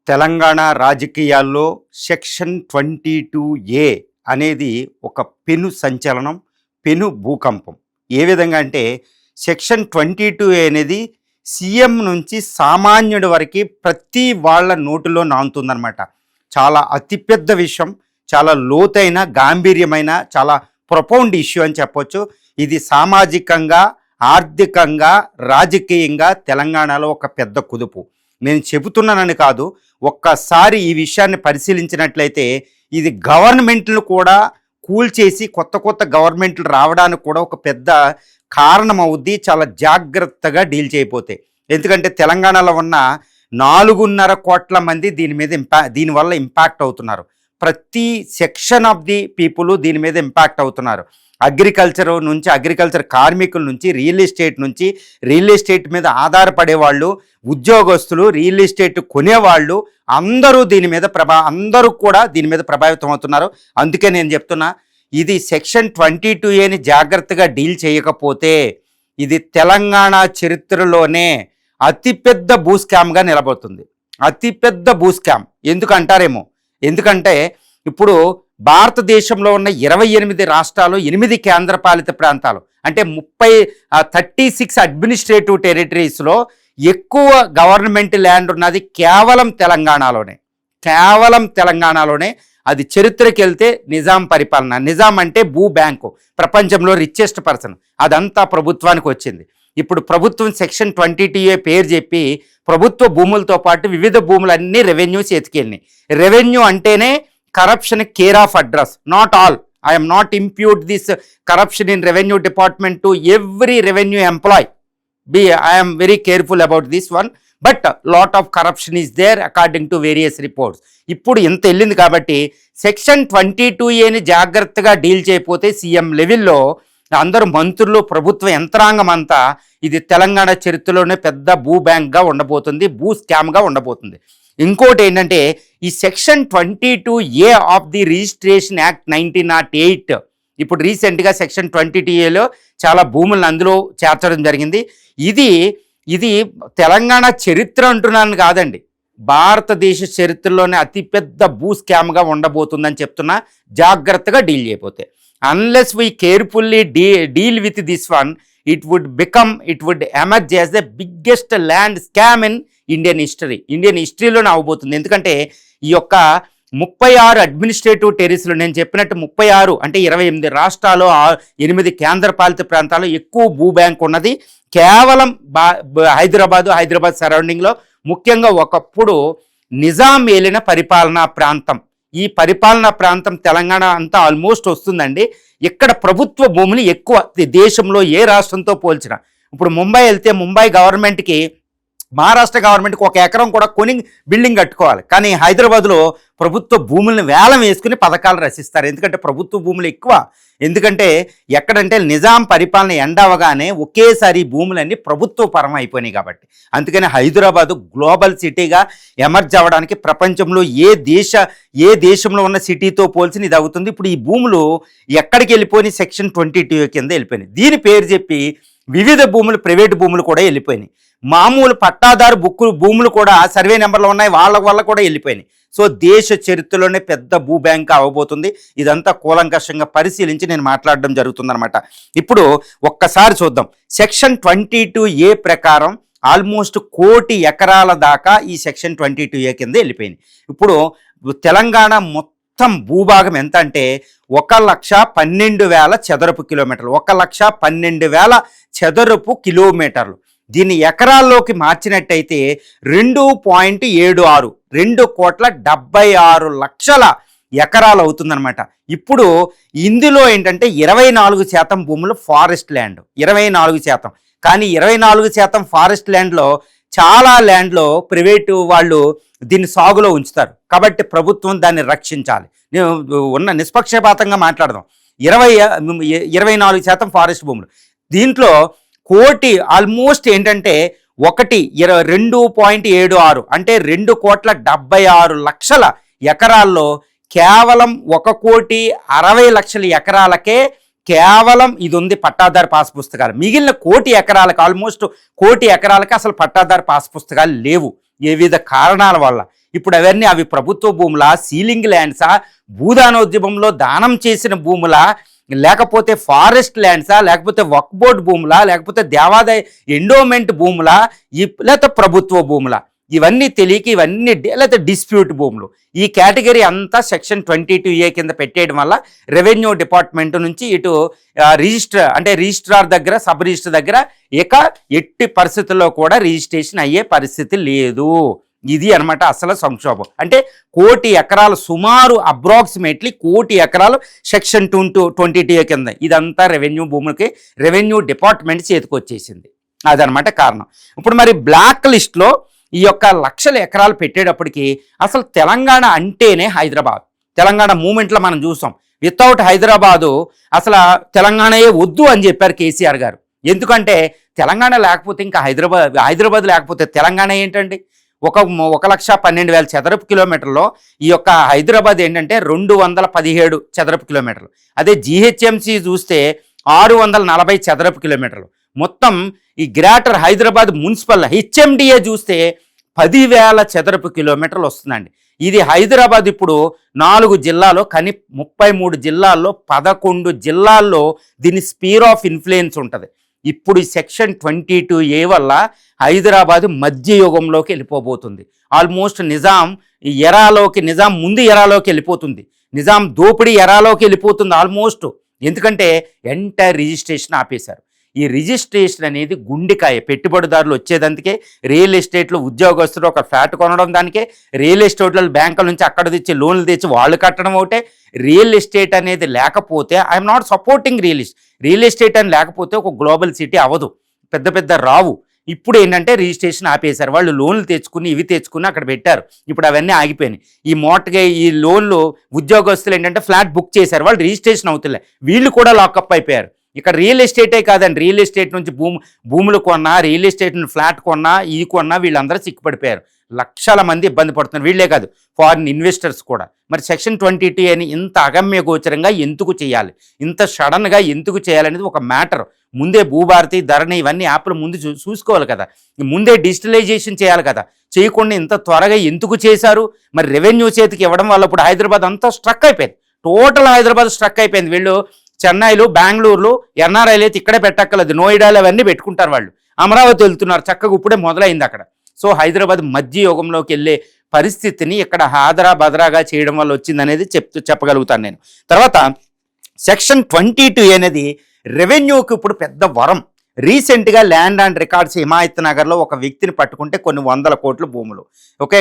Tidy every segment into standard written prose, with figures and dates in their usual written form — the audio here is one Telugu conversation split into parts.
తెలంగాణ రాజకీయాల్లో సెక్షన్ 22A అనేది ఒక పెను సంచలనం, పెను భూకంపం. ఏ విధంగా అంటే సెక్షన్ 22A అనేది సీఎం నుంచి సామాన్యుడి వరకు ప్రతి వాళ్ళ నోటిలో నానుతుందన్నమాట. చాలా అతిపెద్ద విషయం, చాలా లోతైన, గాంభీర్యమైన, చాలా ప్రొపౌండ్ ఇష్యూ అని చెప్పొచ్చు. ఇది సామాజికంగా, ఆర్థికంగా, రాజకీయంగా తెలంగాణలో ఒక పెద్ద కుదుపు. నేను చెబుతున్నానని కాదు, ఒక్కసారి ఈ విషయాన్ని పరిశీలించినట్లయితే ఇది గవర్నమెంట్లు కూడా కూల్చేసి కొత్త కొత్త గవర్నమెంట్లు రావడానికి కూడా ఒక పెద్ద కారణం అవుద్ది. చాలా జాగ్రత్తగా డీల్ చేయకపోతే. ఎందుకంటే తెలంగాణలో ఉన్న 4.5 కోట్ల మంది దీనివల్ల ఇంపాక్ట్ అవుతున్నారు. ప్రతి సెక్షన్ ఆఫ్ ది పీపుల్ దీని మీద ఇంపాక్ట్ అవుతున్నారు. అగ్రికల్చర్ కార్మికుల నుంచి, రియల్ ఎస్టేట్ మీద ఆధారపడే వాళ్ళు, ఉద్యోగస్తులు, రియల్ ఎస్టేట్ కొనేవాళ్ళు అందరూ అందరూ కూడా దీని మీద ప్రభావితం అవుతున్నారు. అందుకే నేను చెప్తున్నా, ఇది సెక్షన్ 22Aని జాగ్రత్తగా డీల్ చేయకపోతే ఇది తెలంగాణ చరిత్రలోనే అతిపెద్ద భూస్కామ్గా నిలబడుతుంది. అతిపెద్ద భూస్కామ్ ఎందుకంటారేమో, ఎందుకంటే ఇప్పుడు భారతదేశంలో ఉన్న 28 రాష్ట్రాలు, 8 కేంద్రపాలిత ప్రాంతాలు, అంటే 36 అడ్మినిస్ట్రేటివ్ టెరిటరీస్లో ఎక్కువ గవర్నమెంట్ ల్యాండ్ ఉన్నది కేవలం తెలంగాణలోనే. అది చరిత్రకి వెళ్తే నిజాం పరిపాలన. నిజాం అంటే భూ బ్యాంకు, ప్రపంచంలో రిచెస్ట్ పర్సన్, అదంతా ప్రభుత్వానికి వచ్చింది. ఇప్పుడు ప్రభుత్వం సెక్షన్ 22A పేరు చెప్పి ప్రభుత్వ భూములతో పాటు వివిధ భూములన్నీ రెవెన్యూ చేతికెళ్ళినాయి. రెవెన్యూ అంటేనే corruption care of address. Not all. I am not impute this corruption in revenue department to every revenue employee. I am very careful about this one. But lot of corruption is there according to various reports. ఇప్పుడు ఇంత వెళ్ళింది కాబట్టి సెక్షన్ 22Aని జాగ్రత్తగా డీల్ చేయకపోతే సీఎం లెవెల్లో అందరూ మంత్రులు, ప్రభుత్వ యంత్రాంగం అంతా ఇది తెలంగాణ చరిత్రలోనే పెద్ద భూ బ్యాంక్గా ఉండబోతుంది, భూ స్కామ్గా ఉండబోతుంది. ఇంకోటి ఏంటంటే ఈ section 22A of the registration act 1908 ఇప్పుడు రీసెంట్గా సెక్షన్ 22Aలో చాలా భూములను అందులో చేర్చడం జరిగింది. ఇది తెలంగాణ చరిత్ర అంటున్నాను కాదండి, భారతదేశ చరిత్రలోనే అతిపెద్ద భూ స్కామ్గా ఉండబోతుందని చెప్తున్నా. జాగ్రత్తగా డీల్ చేయకపోతే, unless we carefully deal with this one, it would emerge as the biggest land scam in Indian హిస్టరీలోనే అవబోతుంది. ఎందుకంటే ఈ యొక్క 36 అడ్మినిస్ట్రేటివ్ టెరిటరీస్లో నేను చెప్పినట్టు 36 అంటే 28 రాష్ట్రాలు, 8 కేంద్రపాలిత ప్రాంతాలు ఎక్కువ భూ బ్యాంక్ ఉన్నది కేవలం హైదరాబాద్ సరౌండింగ్లో. ముఖ్యంగా ఒకప్పుడు నిజాం ఏలిన పరిపాలనా ప్రాంతం, ఈ పరిపాలనా ప్రాంతం తెలంగాణ అంతా ఆల్మోస్ట్ వస్తుందండి. ఇక్కడ ప్రభుత్వ భూములు ఎక్కువ దేశంలో ఏ రాష్ట్రంతో పోల్చినా. ఇప్పుడు ముంబై వెళ్తే ముంబై గవర్నమెంట్కి, మహారాష్ట్ర గవర్నమెంట్కి 1 ఎకరం కూడా కొని బిల్డింగ్ కట్టుకోవాలి. కానీ హైదరాబాద్లో ప్రభుత్వ భూములను వేలం వేసుకుని పథకాలు రచిస్తారు. ఎందుకంటే ప్రభుత్వ భూములు ఎక్కువ. ఎందుకంటే ఎక్కడంటే నిజాం పరిపాలన ఎండవగానే ఒకేసారి భూములన్నీ ప్రభుత్వ పరం అయిపోయినాయి కాబట్టి. అందుకని హైదరాబాదు గ్లోబల్ సిటీగా ఎమర్జ్ అవ్వడానికి ప్రపంచంలో ఏ దేశంలో ఉన్న సిటీతో పోల్చిన ఇది అవుతుంది. ఇప్పుడు ఈ భూములు ఎక్కడికి వెళ్ళిపోయినాయి? సెక్షన్ 22 కింద వెళ్ళిపోయినాయి. దీని పేరు చెప్పి వివిధ భూములు, ప్రైవేటు భూములు కూడా వెళ్ళిపోయినాయి. మామూలు పట్టాదారు భూములు కూడా సర్వే నెంబర్లో ఉన్నాయి, వాళ్ళ వల్ల కూడా వెళ్ళిపోయినాయి. సో దేశ చరిత్రలోనే పెద్ద భూ బ్యాంక్ అవ్వబోతుంది. ఇదంతా కూలంకషంగా పరిశీలించి నేను మాట్లాడడం జరుగుతుందన్నమాట. ఇప్పుడు ఒక్కసారి చూద్దాం. సెక్షన్ 22A ప్రకారం ఆల్మోస్ట్ 1 కోటి ఎకరాల దాకా ఈ సెక్షన్ 22A కింద వెళ్ళిపోయింది. ఇప్పుడు తెలంగాణ మొత్తం భూభాగం ఎంత అంటే 1,12,000 చదరపు కిలోమీటర్లు. 1,12,000 చదరపు కిలోమీటర్లు. దీన్ని ఎకరాల్లోకి మార్చినట్టయితే 2.76 2,76,00,000 ఎకరాలు అవుతుందన్నమాట. ఇప్పుడు ఇందులో ఏంటంటే 24% భూములు ఫారెస్ట్ ల్యాండ్, 24%. కానీ 24% ఫారెస్ట్ ల్యాండ్లో చాలా ల్యాండ్లో ప్రైవేటు వాళ్ళు దీన్ని సాగులో ఉంచుతారు. కాబట్టి ప్రభుత్వం దాన్ని రక్షించాలి. ఉన్న నిష్పక్షపాతంగా మాట్లాడదాం. 24% ఫారెస్ట్ భూములు. దీంట్లో కోటి ఆల్మోస్ట్ ఏంటంటే 2.76 అంటే 2,76,00,000 ఎకరాల్లో కేవలం 1,60,00,000 ఎకరాలకే కేవలం ఇది ఉంది పట్టాదారు పాస్ పుస్తకాలు. మిగిలిన 1 కోటి ఎకరాలకు, ఆల్మోస్ట్ 1 కోటి ఎకరాలకి అసలు పట్టాదారు పాస్ పుస్తకాలు లేవు. వివిధ కారణాల వల్ల. ఇప్పుడు అవి ప్రభుత్వ భూములా, సీలింగ్ ల్యాండ్సా, భూదానోద్యమంలో దానం చేసిన భూములా, లేకపోతే ఫారెస్ట్ ల్యాండ్సా, లేకపోతే వక్ఫ్ బోర్డ్ భూములా, లేకపోతే దేవాదాయ ఎండోమెంట్ భూములా, లేకపోతే ప్రభుత్వ భూములా, ఇవన్నీ తెలియక ఇవన్నీ లేకపోతే డిస్ప్యూట్ భూములు, ఈ కేటగిరీ అంతా సెక్షన్ 22A కింద పెట్టేయడం వల్ల రెవెన్యూ డిపార్ట్మెంట్ నుంచి ఇటు రిజిస్ట్రార్ దగ్గర, సబ్ రిజిస్టర్ దగ్గర ఇక ఎట్టి పరిస్థితుల్లో కూడా రిజిస్ట్రేషన్ అయ్యే పరిస్థితి లేదు. ఇది అనమాట అసలు సంక్షోభం. అంటే 1 కోటి ఎకరాలు, సుమారు అప్రాక్సిమేట్లీ 1 కోటి ఎకరాలు సెక్షన్ 22A కింద, ఇదంతా రెవెన్యూ భూములకి రెవెన్యూ డిపార్ట్మెంట్ చేతికి వచ్చేసింది. అదనమాట కారణం. ఇప్పుడు మరి బ్లాక్ లిస్ట్లో ఈ యొక్క లక్షల ఎకరాలు పెట్టేటప్పటికి అసలు తెలంగాణ అంటేనే హైదరాబాద్. తెలంగాణ మూమెంట్లో మనం చూసాం, వితౌట్ హైదరాబాదు అసలు తెలంగాణయే వద్దు అని చెప్పారు కేసీఆర్ గారు. ఎందుకంటే తెలంగాణ లేకపోతే ఇంకా హైదరాబాద్ లేకపోతే తెలంగాణ ఏంటండి? 1,12,000 చదరపు కిలోమీటర్లో ఈ యొక్క హైదరాబాద్ ఏంటంటే 217 చదరపు కిలోమీటర్లు. అదే GHMC చూస్తే 640 చదరపు కిలోమీటర్లు. మొత్తం ఈ గ్రేటర్ హైదరాబాద్ మున్సిపల్ HMDA చూస్తే 10,000 చదరపు కిలోమీటర్లు వస్తుందండి. ఇది హైదరాబాద్ ఇప్పుడు 4 జిల్లాలో, కానీ 33 జిల్లాల్లో 11 జిల్లాల్లో దీని స్పీర్ ఆఫ్ ఇన్ఫ్లుయెన్స్ ఉంటుంది. ఇప్పుడు ఈ సెక్షన్ 22A వల్ల హైదరాబాద్ మధ్యయుగంలోకి వెళ్ళిపోబోతుంది. ఆల్మోస్ట్ నిజాం ముందు ఎరాలోకి వెళ్ళిపోతుంది, నిజాం దోపిడీ ఎరాలోకి వెళ్ళిపోతుంది ఆల్మోస్ట్. ఎందుకంటే ఎంటైర్ రిజిస్ట్రేషన్ ఆపేశారు. ఈ రిజిస్ట్రేషన్ అనేది గుండెకాయ. పెట్టుబడిదారులు వచ్చేదందుకే, రియల్ ఎస్టేట్లో ఉద్యోగస్తులు ఒక ఫ్లాట్ కొనడం దానికే, రియల్ ఎస్టేట్లో బ్యాంకుల నుంచి అక్కడ తెచ్చి లోన్లు తెచ్చి వాళ్ళు కట్టడం ఒకటే. రియల్ ఎస్టేట్ అనేది లేకపోతే I'm not supporting real estate అని లేకపోతే ఒక గ్లోబల్ సిటీ అవ్వదు, పెద్ద రావు. ఇప్పుడు ఏంటంటే రిజిస్ట్రేషన్ ఆపేశారు. వాళ్ళు లోన్లు తెచ్చుకుని ఇవి తెచ్చుకుని అక్కడ పెట్టారు. ఇప్పుడు అవన్నీ ఆగిపోయినాయి. ఈ లోన్లు ఉద్యోగస్తులు ఏంటంటే ఫ్లాట్ బుక్ చేశారు, వాళ్ళు రిజిస్ట్రేషన్ అవుతులే, వీళ్ళు కూడా లాకప్ అయిపోయారు. ఇక్కడ రియల్ ఎస్టేటే కాదండి, రియల్ ఎస్టేట్ నుంచి భూములు కొన్నా, రియల్ ఎస్టేట్ నుంచి ఫ్లాట్ కొన్నా, వీళ్ళందరూ చిక్కుపడిపోయారు. లక్షల మంది ఇబ్బంది పడుతున్నారు. వీళ్ళే కాదు, ఫారిన్ ఇన్వెస్టర్స్ కూడా. మరి సెక్షన్ 22 అని ఇంత అగమ్య గోచరంగా ఎందుకు చేయాలి, ఇంత సడన్గా ఎందుకు చేయాలనేది ఒక మ్యాటర్. ముందే భూభారతి, ధరణి ఇవన్నీ యాప్లు ముందు చూసుకోవాలి కదా, ముందే డిజిటలైజేషన్ చేయాలి కదా. చేయకుండా ఇంత త్వరగా ఎందుకు చేశారు? మరి రెవెన్యూ చేతికి ఇవ్వడం వల్ల ఇప్పుడు హైదరాబాద్ అంతా స్ట్రక్ అయిపోయింది. టోటల్ హైదరాబాద్ స్ట్రక్ అయిపోయింది. వీళ్ళు చెన్నైలు, బెంగళూరులు, NRIలు అయితే ఇక్కడే పెట్టక్కర్లేదు, నోయిడాలు అవన్నీ పెట్టుకుంటారు. వాళ్ళు అమరావతి వెళ్తున్నారు, చక్కగా ఇప్పుడే మొదలైంది అక్కడ. సో హైదరాబాద్ మధ్య యుగంలోకి వెళ్ళే పరిస్థితిని ఇక్కడ బదరాగా చేయడం వల్ల వచ్చిందనేది చెప్పగలుగుతాను నేను. తర్వాత సెక్షన్ 22 అనేది రెవెన్యూకి ఇప్పుడు పెద్ద వరం. రీసెంట్గా ల్యాండ్ అండ్ రికార్డ్స్ హిమాయత్ నగర్లో ఒక వ్యక్తిని పట్టుకుంటే కొన్ని 100 కోట్ల భూములు,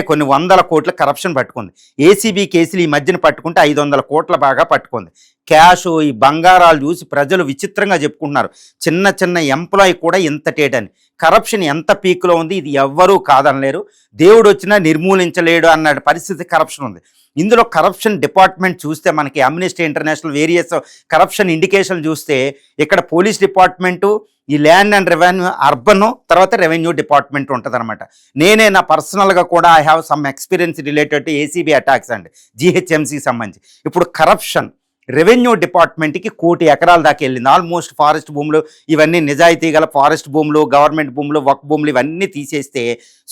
కొన్ని 100 కోట్ల కరప్షన్ పట్టుకుంది. ACB కేసులు ఈ మధ్యన పట్టుకుంటే 500 కోట్ల బాగా పట్టుకుంది. క్యాష్, ఈ బంగారాలు చూసి ప్రజలు విచిత్రంగా చెప్పుకుంటున్నారు. చిన్న ఎంప్లాయీ కూడా ఇంత టేటని. కరప్షన్ ఎంత పీక్లో ఉంది, ఇది ఎవ్వరూ కాదనలేరు, దేవుడు వచ్చినా నిర్మూలించలేడు అన్న పరిస్థితి కరప్షన్ ఉంది. ఇందులో కరప్షన్ డిపార్ట్మెంట్ చూస్తే మనకి Amnesty International various corruption indication చూస్తే ఇక్కడ పోలీస్ డిపార్ట్మెంటు, ఈ ల్యాండ్ అండ్ రెవెన్యూ, అర్బన్, తర్వాత రెవెన్యూ డిపార్ట్మెంట్ ఉంటుంది అనమాట. నా పర్సనల్గా కూడా I have some experience related to ACB attacks and GHMCకి సంబంధించి. ఇప్పుడు కరప్షన్ రెవెన్యూ డిపార్ట్మెంట్కి 1 కోటి ఎకరాల దాకా వెళ్ళింది. ఆల్మోస్ట్ ఫారెస్ట్ భూములు, ఇవన్నీ నిజాయితీ గల ఫారెస్ట్ భూములు, గవర్నమెంట్ భూములు, వక్ఫ్ భూములు ఇవన్నీ తీసేస్తే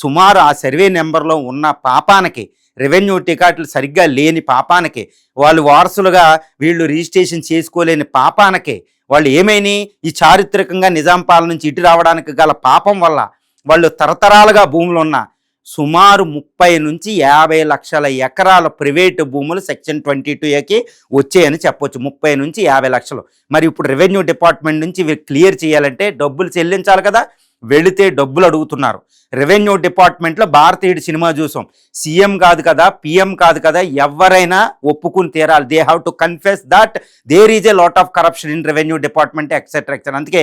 సుమారు ఆ సర్వే నెంబర్లో ఉన్న పాపానికి, రెవెన్యూ టికెట్లు సరిగ్గా లేని పాపానికి, వాళ్ళు వారసులుగా వీళ్ళు రిజిస్ట్రేషన్ చేసుకోలేని పాపానికి, వాళ్ళు ఏమైనా ఈ చారిత్రకంగా నిజాం పాలన నుంచి ఇటు రావడానికి గల పాపం వల్ల వాళ్ళు తరతరాలుగా భూములు ఉన్న సుమారు 30 నుంచి 50 లక్షల ఎకరాల ప్రైవేటు భూములు సెక్షన్ 22Aకి వచ్చాయని చెప్పొచ్చు. 30 నుంచి 50 లక్షలు. మరి ఇప్పుడు రెవెన్యూ డిపార్ట్మెంట్ నుంచి ఇవి క్లియర్ చేయాలంటే డబ్బులు చెల్లించాలి కదా, వెళితే డబ్బులు అడుగుతున్నారు. రెవెన్యూ డిపార్ట్మెంట్లో భారతీయుడు సినిమా చూసాం, సీఎం కాదు కదా, PM కాదు కదా, ఎవరైనా ఒప్పుకుని తీరాలి. They have to confess that there is a lot of corruption in revenue department etcetera. అందుకే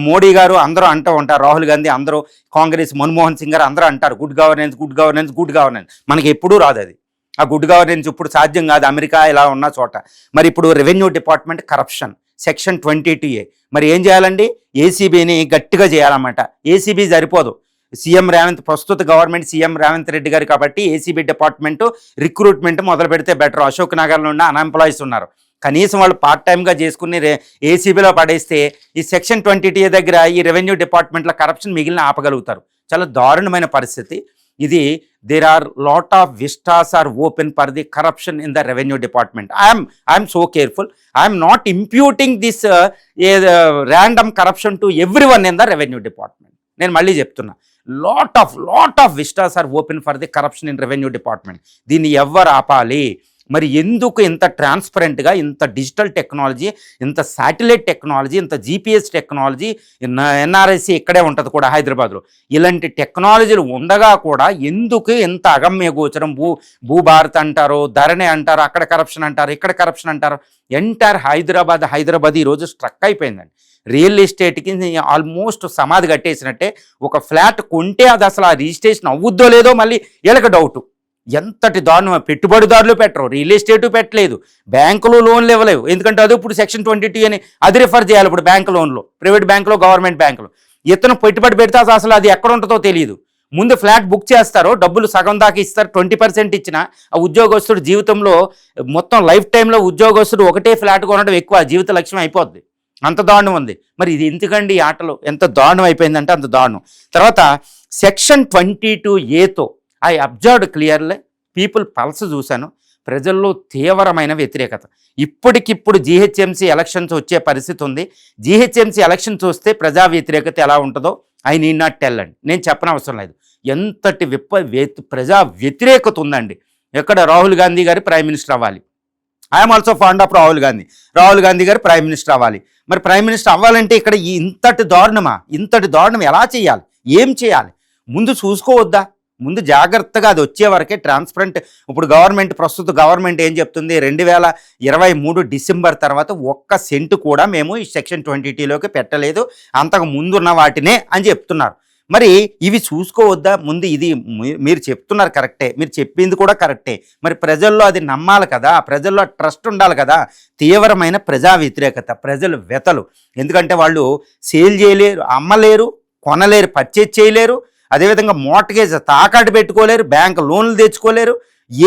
మోడీ గారు అందరూ అంటూ ఉంటారు, రాహుల్ గాంధీ అందరూ, కాంగ్రెస్ మన్మోహన్ సింగ్ గారు అందరూ అంటారు గుడ్ గవర్నెన్స్. మనకి ఎప్పుడూ రాదు అది. ఆ గుడ్ గవర్నెన్స్ ఇప్పుడు సాధ్యం కాదు అమెరికా ఇలా ఉన్న చోట. మరి ఇప్పుడు revenue department corruption section 22A. మరి ఏం చేయాలండి? ACBని గట్టిగా చేయాలన్నమాట. ACB సరిపోదు, ప్రస్తుత గవర్నమెంట్ సీఎం రేవంత్ రెడ్డి గారు కాబట్టి ACB డిపార్ట్మెంట్ రిక్రూట్మెంట్ మొదలు పెడితే బెటర్. అశోక్ నగర్లో ఉన్న అన్ఎంప్లాయీస్ ఉన్నారు, కనీసం వాళ్ళు పార్ట్ టైమ్గా చేసుకుని ACBలో పడేస్తే ఈ సెక్షన్ 22A దగ్గర ఈ రెవెన్యూ డిపార్ట్మెంట్లో కరప్షన్ మిగిలిన ఆపగలుగుతారు. చాలా దారుణమైన పరిస్థితి. ఇది there are lot of vistas are open for the corruption in the revenue department. I'm so careful. I'm not imputing this random corruption to every one in the revenue department. నేను మళ్ళీ చెప్తున్నా, lot of vistas are open for the corruption in revenue department. దీన్ని ఎవరు ఆపాలి? మరి ఎందుకు ఇంత ట్రాన్స్పరెంట్గా, ఇంత డిజిటల్ టెక్నాలజీ, ఇంత శాటిలైట్ టెక్నాలజీ, ఇంత జీపీఎస్ టెక్నాలజీ, ఎన్ఆర్ఐసి ఇక్కడే ఉంటుంది కూడా హైదరాబాద్లో, ఇలాంటి టెక్నాలజీలు ఉండగా కూడా ఎందుకు ఇంత అగమ్య గోచరం? భూభారత్ అంటారు, ధరణి అంటారు, అక్కడ కరప్షన్ అంటారు, ఇక్కడ కరప్షన్ అంటారు. ఎంటైర్ హైదరాబాద్ ఈరోజు స్ట్రక్ అయిపోయిందండి. రియల్ ఎస్టేట్కి ఆల్మోస్ట్ సమాధి కట్టేసినట్టే. ఒక ఫ్లాట్ కొంటే అది అసలు ఆ రిజిస్ట్రేషన్ అవుద్దో లేదో మళ్ళీ వీళ్ళకి డౌటు. ఎంతటి దారుణం! పెట్టుబడిదారులు పెట్టరు, రియల్ ఎస్టేటు పెట్టలేదు, బ్యాంకులు లోన్లు ఇవ్వలేవు. ఎందుకంటే అది ఇప్పుడు సెక్షన్ 22 అని అది రిఫర్ చేయాలి. ఇప్పుడు బ్యాంక్ లోన్లో, ప్రైవేట్ బ్యాంకులో, గవర్నమెంట్ బ్యాంకులో ఇతను పెట్టుబడి పెడితే అసలు అది ఎక్కడ ఉంటుందో తెలియదు. ముందు ఫ్లాట్ బుక్ చేస్తారో, డబ్బులు సగం దాకా ఇస్తారు, 20% ఇచ్చిన ఆ ఉద్యోగస్తుడు జీవితంలో మొత్తం లైఫ్ టైంలో ఉద్యోగస్తుడు ఒకటే ఫ్లాట్ కొనడం ఎక్కువ, జీవిత లక్ష్యం అయిపోద్ది. అంత దారుణం ఉంది. మరి ఇది ఎందుకండి ఈ ఆటలో? ఎంత దారుణం అయిపోయిందంటే అంత దారుణం. తర్వాత section 22A I observed clearly, people pulse చూశాను, ప్రజల్లో తీవ్రమైన వ్యతిరేకత. ఇప్పటికిప్పుడు జీహెచ్ఎంసీ ఎలక్షన్స్ వచ్చే పరిస్థితి ఉంది. జీహెచ్ఎంసీ ఎలక్షన్స్ వస్తే ప్రజా వ్యతిరేకత ఎలా ఉంటుందో ఐ నీడ్ నాట్ టెల్ అండి, నేను చెప్పనవసరం లేదు. ఎంతటి ప్రజా వ్యతిరేకత ఉందండి. ఎక్కడ రాహుల్ గాంధీ గారు ప్రైమ్ మినిస్టర్ అవ్వాలి. I'm also fond of Rahul Gandhi గారు ప్రైమ్ మినిస్టర్ అవ్వాలి. మరి ప్రైమ్ మినిస్టర్ అవ్వాలంటే ఇక్కడ ఇంతటి దారుణం ఎలా చేయాలి? ఏం చేయాలి? ముందు చూసుకోవద్దా? ముందు జాగ్రత్తగా అది వచ్చే వరకే ట్రాన్స్పరెంట్. ఇప్పుడు ప్రస్తుత గవర్నమెంట్ ఏం చెప్తుంది? 2023 డిసెంబర్ తర్వాత ఒక్క సెంటు కూడా మేము ఈ సెక్షన్ 22లోకి పెట్టలేదు, అంతకు ముందున్న వాటినే అని చెప్తున్నారు. మరి ఇవి చూసుకోవద్దా? ముందు ఇది మీరు చెప్తున్నారు కరెక్టే, మీరు చెప్పింది కూడా కరెక్టే. మరి ప్రజల్లో అది నమ్మాలి కదా, ప్రజల్లో ట్రస్ట్ ఉండాలి కదా. తీవ్రమైన ప్రజా వ్యతిరేకత, ప్రజలు వ్యతలు. ఎందుకంటే వాళ్ళు సేల్ చేయలేరు, అమ్మలేరు, కొనలేరు, పర్చేజ్ చేయలేరు. అదేవిధంగా మోర్ట్గేజ్ తాకట్టు పెట్టుకోలేరు, బ్యాంక్ లోన్లు తెచ్చుకోలేరు,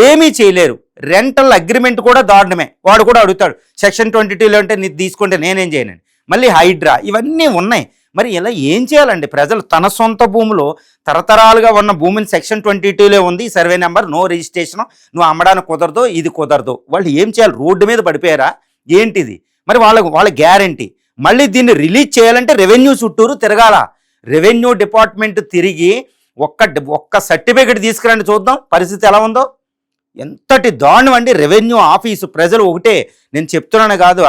ఏమీ చేయలేరు. రెంటల్ అగ్రిమెంట్ కూడా దారుణమే. వాడు కూడా అడుగుతాడు సెక్షన్ 22లో అంటే నీ తీసుకుంటే నేనేం చేయనండి. మళ్ళీ హైడ్రా, ఇవన్నీ ఉన్నాయి. మరి ఇలా ఏం చేయాలండి? ప్రజలు తన సొంత భూములో తరతరాలుగా ఉన్న భూమిని సెక్షన్ 22లో ఉంది, సర్వే నెంబర్, నో రిజిస్ట్రేషన్, నువ్వు అమ్మడానికి కుదరదు, ఇది కుదరదు. వాళ్ళు ఏం చేయాలి? రోడ్డు మీద పడిపోయారా ఏంటిది? మరి వాళ్ళ గ్యారంటీ. మళ్ళీ దీన్ని రిలీజ్ చేయాలంటే రెవెన్యూ చుట్టూరు తిరగాల. రెవెన్యూ డిపార్ట్మెంట్ తిరిగి ఒక్క సర్టిఫికెట్ తీసుకురండి చూద్దాం పరిస్థితి ఎలా ఉందో. ఎంతటి దారుణం అండి రెవెన్యూ ఆఫీసు. ప్రజలు ఒకటే, నేను చెప్తున్నాను కాదు,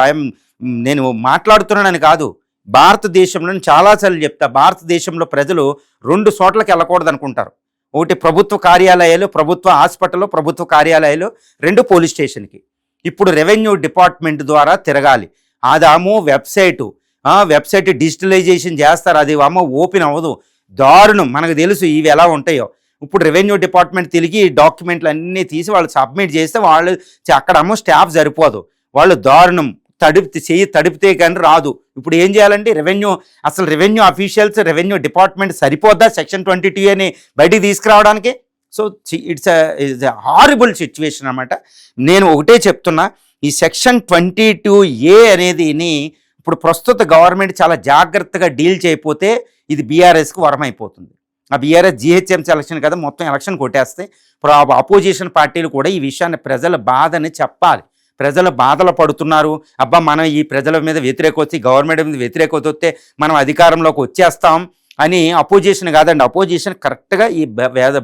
నేను మాట్లాడుతున్నానని కాదు, భారతదేశంలో చాలాసార్లు చెప్తా, భారతదేశంలో ప్రజలు 2 చోట్లకి వెళ్ళకూడదు అనుకుంటారు. ఒకటి ప్రభుత్వ కార్యాలయాలు, ప్రభుత్వ హాస్పిటల్, ప్రభుత్వ కార్యాలయాలు, 2 పోలీస్ స్టేషన్కి. ఇప్పుడు రెవెన్యూ డిపార్ట్మెంట్ ద్వారా తిరగాలి. అదేమో వెబ్సైట్ డిజిటలైజేషన్ చేస్తారు, అది ఓపెన్ అవ్వదు. దారుణం. మనకు తెలుసు ఇవి ఎలా ఉంటాయో. ఇప్పుడు రెవెన్యూ డిపార్ట్మెంట్ తిరిగి డాక్యుమెంట్లు అన్నీ తీసి వాళ్ళు సబ్మిట్ చేస్తే వాళ్ళు అక్కడేమో స్టాఫ్ సరిపోదు, వాళ్ళు దారుణం. తడిపితే కానీ రాదు. ఇప్పుడు ఏం చేయాలంటే రెవెన్యూ అఫీషియల్స్, రెవెన్యూ డిపార్ట్మెంట్ సరిపోద్దా సెక్షన్ 22 అని బయటికి తీసుకురావడానికి? సో ఇట్స్ హారిబుల్ సిచ్యువేషన్ అన్నమాట. నేను ఒకటే చెప్తున్నా, ఈ సెక్షన్ 22A అనేదిని ఇప్పుడు ప్రస్తుత గవర్నమెంట్ చాలా జాగ్రత్తగా డీల్ చేయకపోతే ఇది బీఆర్ఎస్కి వరం అయిపోతుంది. ఆ బీఆర్ఎస్ జీహెచ్ఎంసీ ఎలక్షన్ కదా, మొత్తం ఎలక్షన్ కొట్టేస్తే ఇప్పుడు అపోజిషన్ పార్టీలు కూడా ఈ విషయాన్ని, ప్రజల బాధని చెప్పాలి. ప్రజలు బాధలు పడుతున్నారు, అబ్బా మనం ఈ ప్రజల మీద వ్యతిరేకత వచ్చి, గవర్నమెంట్ మీద వ్యతిరేకత వస్తే మనం అధికారంలోకి వచ్చేస్తాం అని అపోజిషన్ కాదండి. అపోజిషన్ కరెక్ట్గా ఈ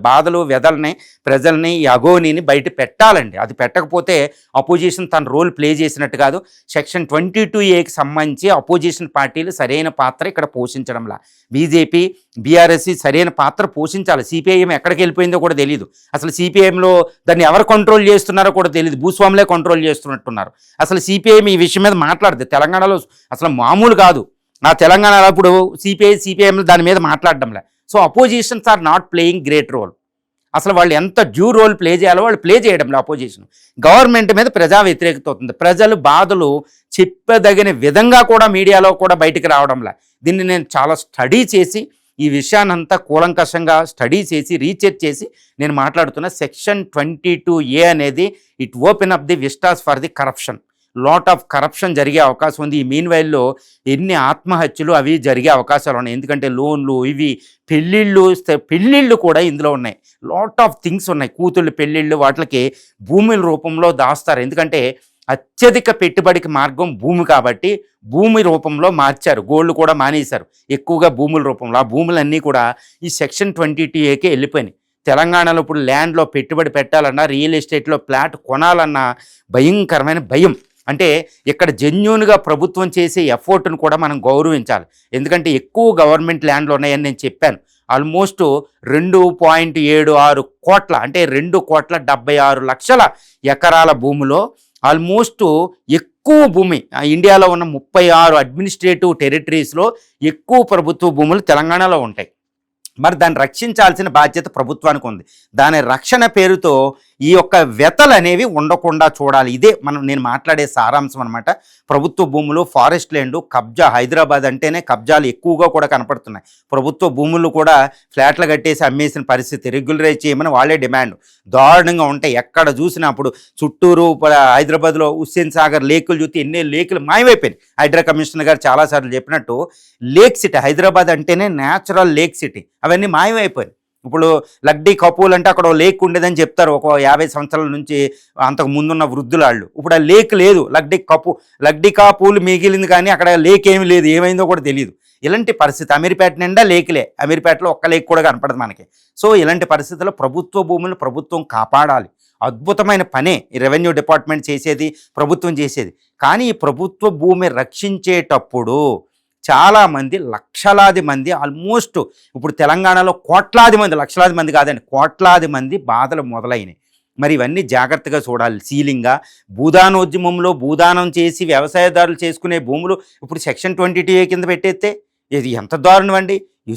బాధలు వ్యధల్ని, ప్రజల్ని, ఈ అగోనీని బయట పెట్టాలండి. అది పెట్టకపోతే అపోజిషన్ తన రోల్ ప్లే చేసినట్టు కాదు. సెక్షన్ 22Aకి సంబంధించి అపోజిషన్ పార్టీలు సరైన పాత్ర ఇక్కడ పోషించడంలా. బీజేపీ, బీఆర్ఎస్ సరైన పాత్ర పోషించాలి. సిపిఐఎం ఎక్కడికి వెళ్ళిపోయిందో కూడా తెలియదు. అసలు సిపిఐఎంలో దాన్ని ఎవరు కంట్రోల్ చేస్తున్నారో కూడా తెలియదు, భూస్వాములే కంట్రోల్ చేస్తున్నట్టున్నారు. అసలు సిపిఐఎం ఈ విషయం మీద మాట్లాడితే తెలంగాణలో అసలు మామూలు కాదు. ఆ తెలంగాణలో ఇప్పుడు సిపిఐఎం దాని మీద మాట్లాడడంలే. So oppositions are not playing great role. అసలు వాళ్ళు ఎంత డ్యూ రోల్ ప్లే చేయాలో వాళ్ళు ప్లే చేయడంలో అపోజిషన్. గవర్నమెంట్ మీద ప్రజా వ్యతిరేకత అవుతుంది. ప్రజలు బాధలు చెప్పదగిన విధంగా కూడా మీడియాలో కూడా బయటికి రావడంలే. దీన్ని నేను చాలా స్టడీ చేసి, ఈ విషయాన్నంతా కూలంకషంగా స్టడీ చేసి, రీసెర్చ్ చేసి నేను మాట్లాడుతున్న. సెక్షన్ 22A అనేది it open up the Vistas for the corruption. Lot of corruption జరిగే అవకాశం ఉంది. ఈ మీన్ వైల్లో ఎన్ని ఆత్మహత్యలు అవి జరిగే అవకాశాలు ఉన్నాయి. ఎందుకంటే లోన్లు ఇవి పెళ్ళిళ్ళు కూడా ఇందులో ఉన్నాయి. లాట్ ఆఫ్ థింగ్స్ ఉన్నాయి. కూతుళ్ళు పెళ్ళిళ్ళు వాటికి భూముల రూపంలో దాస్తారు. ఎందుకంటే అత్యధిక పెట్టుబడికి మార్గం భూమి కాబట్టి భూమి రూపంలో మార్చారు. గోల్డ్ కూడా మానేశారు, ఎక్కువగా భూముల రూపంలో. ఆ భూములన్నీ కూడా ఈ సెక్షన్ 22A వెళ్ళిపోయినాయి. తెలంగాణలో ఇప్పుడు ల్యాండ్లో పెట్టుబడి పెట్టాలన్నా, రియల్ ఎస్టేట్లో ఫ్లాట్ కొనాలన్నా భయంకరమైన భయం. అంటే ఇక్కడ జెన్యూన్గా ప్రభుత్వం చేసే ఎఫర్ట్ను కూడా మనం గౌరవించాలి. ఎందుకంటే ఎక్కువ గవర్నమెంట్ ల్యాండ్లు ఉన్నాయని నేను చెప్పాను. ఆల్మోస్ట్ 2.76 కోట్ల అంటే 2,76,00,000 ఎకరాల భూమిలో ఆల్మోస్ట్ ఎక్కువ భూమి ఇండియాలో ఉన్న 36 అడ్మినిస్ట్రేటివ్ టెరిటరీస్లో ఎక్కువ ప్రభుత్వ భూములు తెలంగాణలో ఉంటాయి. మరి దాన్ని రక్షించాల్సిన బాధ్యత ప్రభుత్వానికి ఉంది. దాని రక్షణ పేరుతో ఈ యొక్క వ్యతలు అనేవి ఉండకుండా చూడాలి. ఇదే నేను మాట్లాడే సారాంశం అనమాట. ప్రభుత్వ భూములు, ఫారెస్ట్ ల్యాండ్ కబ్జా, హైదరాబాద్ అంటేనే కబ్జాలు ఎక్కువగా కూడా కనపడుతున్నాయి. ప్రభుత్వ భూములు కూడా ఫ్లాట్లు కట్టేసి అమ్మేసిన పరిస్థితి, రెగ్యులరైజ్ చేయమని వాళ్ళే డిమాండ్ దారుణంగా ఉంటాయి. ఎక్కడ చూసినా అప్పుడు చుట్టూరు హైదరాబాద్లో హుస్సేన్ సాగర్ లేకులు చూస్తే ఎన్ని లేకులు మాయమైపోయినాయి. హైడ్రా కమిషనర్ గారు చాలాసార్లు చెప్పినట్టు లేక్ సిటీ, హైదరాబాద్ అంటేనే న్యాచురల్ లేక్ సిటీ, అవన్నీ మాయమైపోయినాయి. ఇప్పుడు లగ్డీ కపూల్ అంటే అక్కడ లేక్ ఉండేదని చెప్తారు ఒక 50 సంవత్సరాల నుంచి అంతకు ముందున్న వృద్ధులాళ్ళు. ఇప్పుడు ఆ లేక్ లేదు, లగ్డీ కాపూలు మిగిలింది కానీ అక్కడ లేక్ ఏమి లేదు, ఏమైందో కూడా తెలియదు. ఇలాంటి పరిస్థితి అమీర్పేట నిండా లేకులే, అమీర్పేటలో ఒక్క లేక్ కూడా కనపడదు మనకి. సో ఇలాంటి పరిస్థితుల్లో ప్రభుత్వ భూములను ప్రభుత్వం కాపాడాలి. అద్భుతమైన పనే ఈ రెవెన్యూ డిపార్ట్మెంట్ చేసేది, ప్రభుత్వం చేసేది. కానీ ఈ ప్రభుత్వ భూమి రక్షించేటప్పుడు చాలామంది, లక్షలాది మంది, ఆల్మోస్ట్ ఇప్పుడు తెలంగాణలో కోట్లాది మంది, లక్షలాది మంది కాదండి, కోట్లాది మంది బాధలు మొదలైనవి. మరి ఇవన్నీ జాగ్రత్తగా చూడాలి. సీలింగా భూదానోద్యమంలో భూదానం చేసి వ్యవసాయదారులు చేసుకునే భూములు ఇప్పుడు సెక్షన్ 22A కింద పెట్టేస్తే ఇది ఎంత దారుణం అండి.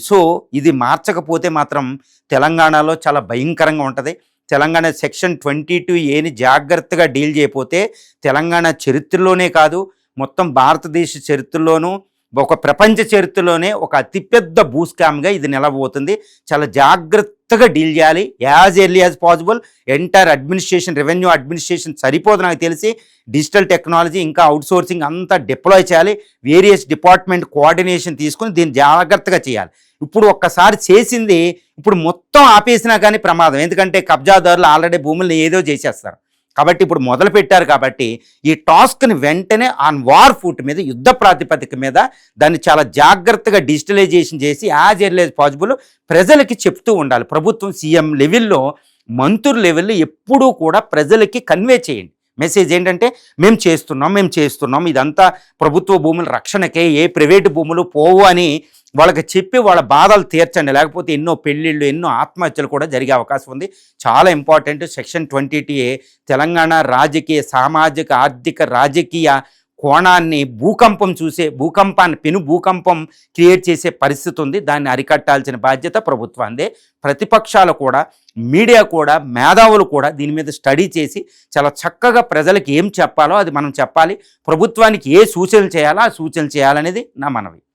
సో ఇది మార్చకపోతే మాత్రం తెలంగాణలో చాలా భయంకరంగా ఉంటుంది. తెలంగాణ సెక్షన్ 22Aని జాగ్రత్తగా డీల్ చేయకపోతే తెలంగాణ చరిత్రలోనే కాదు, మొత్తం భారతదేశ చరిత్రలోనూ, ఒక ప్రపంచ చరిత్రలోనే ఒక అతిపెద్ద భూస్కామ్గా ఇది నిలబోతుంది. చాలా జాగ్రత్తగా డీల్ చేయాలి. As early as possible entire administration, revenue administration సరిపోదు నాకు తెలిసి. డిజిటల్ టెక్నాలజీ ఇంకా అవుట్సోర్సింగ్ అంతా డిప్లాయ్ చేయాలి. వేరియస్ డిపార్ట్మెంట్ కోఆర్డినేషన్ తీసుకుని దీన్ని జాగ్రత్తగా చేయాలి. ఇప్పుడు ఒక్కసారి చేసింది ఇప్పుడు మొత్తం ఆపేసినా కానీ ప్రమాదం. ఎందుకంటే కబ్జాదారులు ఆల్రెడీ భూములను ఏదో చేసేస్తారు కాబట్టి ఇప్పుడు మొదలు పెట్టారు. కాబట్టి ఈ టాస్క్ని వెంటనే ఆన్ వార్ ఫుట్ మీద, యుద్ధ ప్రాతిపదిక మీద దాన్ని చాలా జాగ్రత్తగా డిజిటలైజేషన్ చేసి యాజ్ ఎర్లీ యాజ్ పాసిబుల్ ప్రజలకి చెప్తూ ఉండాలి. ప్రభుత్వం సీఎం లెవెల్లో, మంత్రుల లెవెల్లో ఎప్పుడూ కూడా ప్రజలకి కన్వే చేయండి. మెసేజ్ ఏంటంటే మేము చేస్తున్నాం, ఇదంతా ప్రభుత్వ భూముల రక్షణకే, ఏ ప్రైవేటు భూములు పోవు అని వాళ్ళకి చెప్పి వాళ్ళ బాధలు తీర్చండి. లేకపోతే ఎన్నో పెళ్ళిళ్ళు, ఎన్నో ఆత్మహత్యలు కూడా జరిగే అవకాశం ఉంది. చాలా ఇంపార్టెంట్. సెక్షన్ 22A తెలంగాణ రాజకీయ, సామాజిక, ఆర్థిక, రాజకీయ కోణాన్ని పెను భూకంపం క్రియేట్ చేసే పరిస్థితి ఉంది. దాన్ని అరికట్టాల్సిన బాధ్యత ప్రభుత్వాందే. ప్రతిపక్షాలు కూడా, మీడియా కూడా, మేధావులు కూడా దీని మీద స్టడీ చేసి చాలా చక్కగా ప్రజలకు ఏం చెప్పాలో అది మనం చెప్పాలి. ప్రభుత్వానికి ఏ సూచనలు చేయాలో ఆ సూచనలు చేయాలనేది నా మనవి.